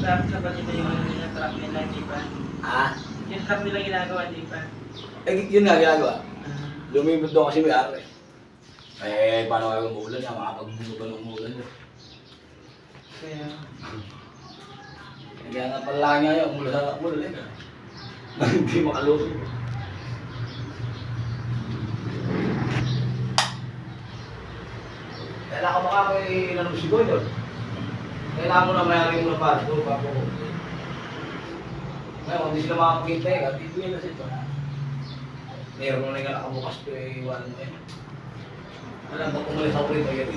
sa balita yung truck nila, hindi pa. Ah? Yung truck nila ginagawa, hindi pa. Eh, yun nga ginagawa. Lumibot daw kasi may ari. Eh, paano kayo umuulan niya? Makapag-bulo ba ng umuulan niya? Kaya, Kaya nga pala niya yun, umulan sa umulan eh. Hindi makalusog. Kailangan mo ka may nanusigoy doon. Kailangan mo na mayari mo na pa. Doon, papo ko. Ngayon, kung di sila makakakita eh, dito yun na sito. Meron mo na nga nakabukas ko eh, iwanan mo eh. Alam mo, kung ulit ako rito, yan.